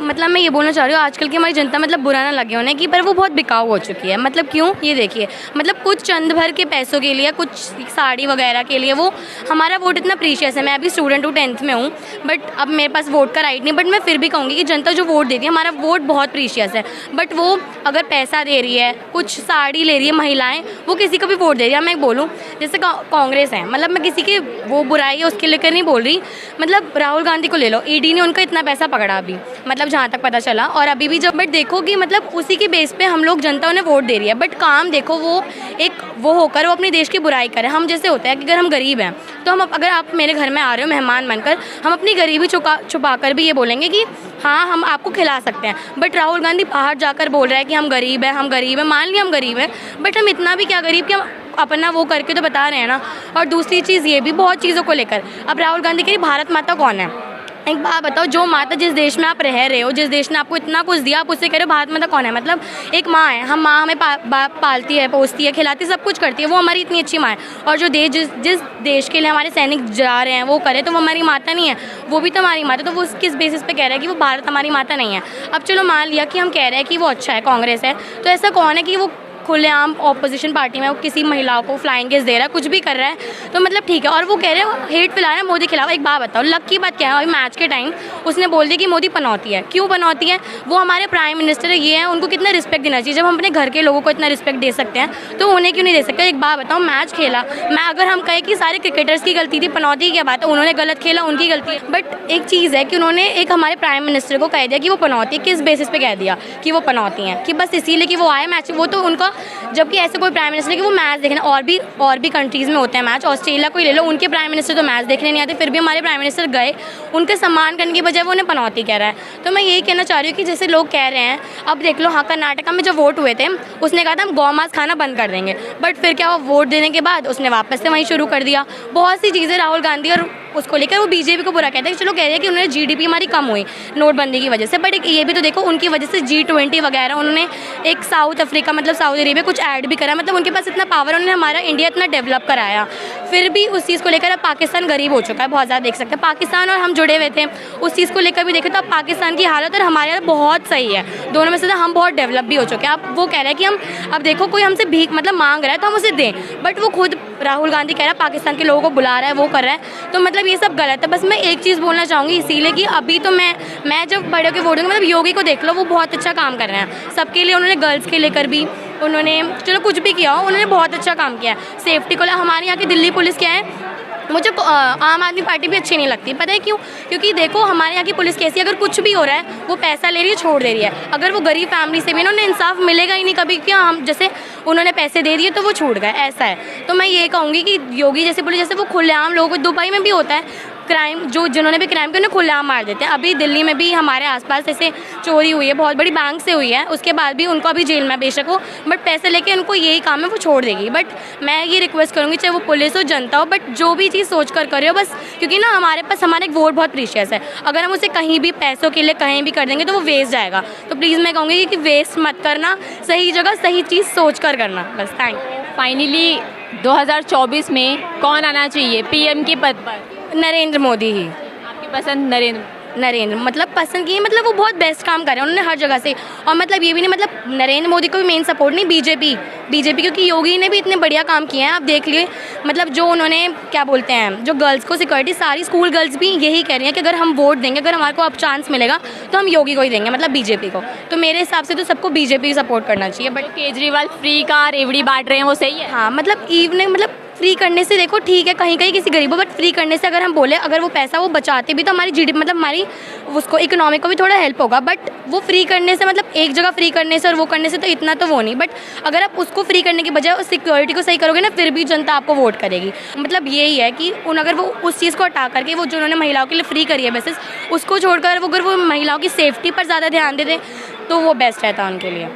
मतलब मैं ये बोलना चाह रही हूँ, आजकल की हमारी जनता मतलब बुरा ना लगे उन्हें कि पर वो बहुत बिकाऊ हो चुकी है। मतलब क्यों, ये देखिए, मतलब कुछ चंद भर के पैसों के लिए, कुछ साड़ी वगैरह के लिए वो हमारा वोट इतना प्रीशियस है। मैं अभी स्टूडेंट हूँ, 10th में हूँ, बट अब मेरे पास वोट का राइट नहीं, बट मैं फिर भी कहूँगी कि जनता जो वोट देती है, हमारा वोट बहुत प्रीशियस है। बट वो अगर पैसा दे रही है, कुछ साड़ी ले रही है महिलाएँ, वो किसी को भी वोट दे रही है। मैं बोलूँ जैसे कांग्रेस है, मतलब मैं किसी की वो बुराई है उसके लेकर नहीं बोल रही। मतलब राहुल गांधी को ले लो, ईडी ने उनका इतना पैसा पकड़ा अभी, मतलब जहाँ तक पता चला, और अभी भी जब बट देखो कि मतलब उसी के बेस पे हम लोग, जनता उन्हें वोट दे रही है, बट काम देखो वो एक वो होकर वो अपने देश की बुराई करे। हम जैसे होता है कि अगर हम गरीब हैं तो हम, अगर आप मेरे घर में आ रहे हो मेहमान बनकर, हम अपनी गरीबी छुपा कर भी ये बोलेंगे कि हाँ हम आपको खिला सकते हैं। बट राहुल गांधी बाहर जाकर बोल रहा है कि हम गरीब हैं, हम गरीब हैं, मान लिया हम गरीब हैं, बट हम इतना भी क्या गरीब कि हम अपना वो करके तो बता रहे हैं ना। और दूसरी चीज़ ये भी, बहुत चीज़ों को लेकर अब राहुल गांधी कह रही भारत माता कौन है। एक बात बताओ, जो माता जिस देश में आप रह रहे हो, जिस देश ने आपको इतना कुछ दिया, आप उससे कह रहे हो भारत माता कौन है। मतलब एक माँ है, हम माँ हमें पालती है, पोसती है, खिलाती, सब कुछ करती है, वो हमारी इतनी अच्छी माँ है। और जो देश जिस देश के लिए हमारे सैनिक जा रहे हैं वो करे, तो वो हमारी माता नहीं है, वो भी तो हमारी माता। तो वो किस बेसिस पे कह रहा है कि वो भारत हमारी माता नहीं है। अब चलो मान लिया कि हम कह रहे हैं कि वो अच्छा है, कांग्रेस है, तो ऐसा कौन है कि वो खुलेआम ऑपोजिशन पार्टी में वो किसी महिलाओं को फ्लाइंग केस दे रहा है, कुछ भी कर रहा है, तो मतलब ठीक है। और वो कह रहे हैं हेट फैला रहा है मोदी के खिलाफ। एक बात बताओ, लक की बात क्या है, अभी मैच के टाइम उसने बोल दिया कि मोदी पनौती है। क्यों पनौती है? वो हमारे प्राइम मिनिस्टर है, ये है, उनको कितना रिस्पेक्ट देना चाहिए। जब हम अपने घर के लोगों को इतना रिस्पेक्ट दे सकते हैं तो उन्हें क्यों नहीं दे सकते। एक बात बताओ, मैच खेला, मैं अगर हम कहें कि सारे क्रिकेटर्स की गलती थी, पनौती की क्या बात है, उन्होंने गलत खेला, उनकी गलती है। बट एक चीज़ है कि उन्होंने एक हमारे प्राइम मिनिस्टर को कह दिया कि वो पनौती है। किस बेसिस पे कह दिया कि वो पनौती हैं? कि बस इसीलिए कि वो आए मैच, वो तो उनका, जबकि ऐसे कोई प्राइम मिनिस्टर कि वो मैच देखना, और भी कंट्रीज़ में होते हैं मैच, ऑस्ट्रेलिया को ही ले लो, उनके प्राइम मिनिस्टर तो मैच देखने नहीं आते, फिर भी हमारे प्राइम मिनिस्टर गए, उनके सम्मान करने की बजाय वो उन्हें पनौती कह रहा है। तो मैं यही कहना चाह रही हूँ कि जैसे लोग कह रहे हैं, अब देख लो, हाँ कर्नाटका में जो वोट हुए थे, उसने कहा था हम गौ मांस खाना बंद कर देंगे, बट फिर क्या हुआ, वोट देने के बाद उसने वापस से वहीं शुरू कर दिया। बहुत सी चीज़ें राहुल गांधी और उसको लेकर वो बीजेपी को बुरा कहते हैं। चलो कह रहे हैं कि उन्होंने जीडीपी हमारी कम हुई नोटबंदी की वजह से, बट एक ये भी तो देखो, उनकी वजह से G20 वगैरह, उन्होंने एक साउथ अफ्रीका मतलब सऊदी अरेबिया कुछ ऐड भी करा, मतलब उनके पास इतना पावर, उन्होंने हमारा इंडिया इतना डेवलप कराया। फिर भी उस चीज़ को लेकर अब पाकिस्तान गरीब हो चुका है बहुत ज़्यादा, देख सकते हैं। पाकिस्तान और हम जुड़े हुए थे, उस चीज़ को लेकर भी देखें तो अब पाकिस्तान की हालत और हमारे हालत बहुत सही है, दोनों में से हम बहुत डेवलप भी हो चुके हैं। अब वो कह रहे हैं कि हम, अब देखो कोई हमसे भीख मतलब मांग रहा है तो हम उसे दें, बट वो खुद राहुल गांधी कह रहा है पाकिस्तान के लोगों को बुला रहा है, वो कर रहा है, तो मतलब ये सब गलत है। बस मैं एक चीज़ बोलना चाहूँगी, इसीलिए कि अभी तो मैं जब बड़े के वोट दूँगी, मतलब योगी को देख लो, वो बहुत अच्छा काम कर रहे हैं सबके लिए। उन्होंने गर्ल्स के लेकर भी, उन्होंने चलो कुछ भी किया हो, उन्होंने बहुत अच्छा काम किया है सेफ्टी को। हमारे यहाँ की दिल्ली पुलिस क्या है, मुझे आम आदमी पार्टी भी अच्छी नहीं लगती। पता है क्यों? क्योंकि देखो हमारे यहाँ की पुलिस कैसी, अगर कुछ भी हो रहा है वो पैसा ले रही है, छोड़ दे रही है। अगर वो गरीब फैमिली से भी ना, उन्हें इंसाफ मिलेगा ही नहीं कभी, कि हम जैसे उन्होंने पैसे दे दिए तो वो छूट गए, ऐसा है। तो मैं ये कहूँगी कि योगी जैसे पुलिस, जैसे वो खुलेआम लोगों को, दुबई में भी होता है क्राइम, जिन्होंने भी क्राइम किया उन्हें खुलेआम मार देते हैं। अभी दिल्ली में भी हमारे आसपास ऐसे चोरी हुई है, बहुत बड़ी बैंक से हुई है, उसके बाद भी उनको अभी जेल में बेशक हो, बट पैसे लेके उनको यही काम है, वो छोड़ देगी। बट मैं ये रिक्वेस्ट करूँगी, चाहे वो पुलिस हो, जनता हो, बट जो भी चीज़ सोच कर करे हो बस, क्योंकि ना हमारे पास हमारा एक वोट बहुत प्रीशियस है। अगर हम उसे कहीं भी पैसों के लिए कहीं भी कर देंगे तो वो वेस्ट जाएगा। तो प्लीज़ मैं कहूँगी कि वेस्ट मत करना, सही जगह सही चीज़ सोच कर करना, बस। Thank you. फाइनली 2024 में कौन आना चाहिए पीएम के पद पर? नरेंद्र मोदी ही। आपकी पसंद नरेंद्र मतलब पसंद की, मतलब वो बहुत बेस्ट काम कर रहे हैं उन्होंने हर जगह से। और मतलब ये भी नहीं, मतलब नरेंद्र मोदी को भी मेन सपोर्ट नहीं, बीजेपी, क्योंकि योगी ने भी इतने बढ़िया काम किए हैं। आप देख लिए, मतलब जो उन्होंने क्या बोलते हैं, जो गर्ल्स को सिक्योरिटी, सारी स्कूल गर्ल्स भी यही कह रही हैं कि अगर हम वोट देंगे, अगर हमारे को अब चांस मिलेगा तो हम योगी को ही देंगे, मतलब बीजेपी को। तो मेरे हिसाब से तो सबको बीजेपी सपोर्ट करना चाहिए। बट केजरीवाल फ्री का रेवड़ी बांट रहे हैं, वो सही है? हाँ, मतलब इवनिंग, मतलब फ्री करने से देखो ठीक है कहीं कहीं किसी गरीबों, बट फ्री करने से अगर हम बोले, अगर वो पैसा वो बचाते भी तो हमारी जीडीपी, मतलब हमारी उसको इकोनॉमी को भी थोड़ा हेल्प होगा। बट वो फ्री करने से, मतलब एक जगह फ्री करने से और वो करने से तो इतना तो वो नहीं। बट अगर आप उसको फ्री करने की बजाय उस सिक्योरिटी को सही करोगे ना, फिर भी जनता आपको वोट करेगी। मतलब यही है कि अगर वो उस चीज़ को हटा करके, वो जो उन्होंने महिलाओं के लिए फ्री करी है बेसिस, उसको छोड़कर वो अगर वो महिलाओं की सेफ्टी पर ज़्यादा ध्यान देते तो वो बेस्ट रहता उनके लिए।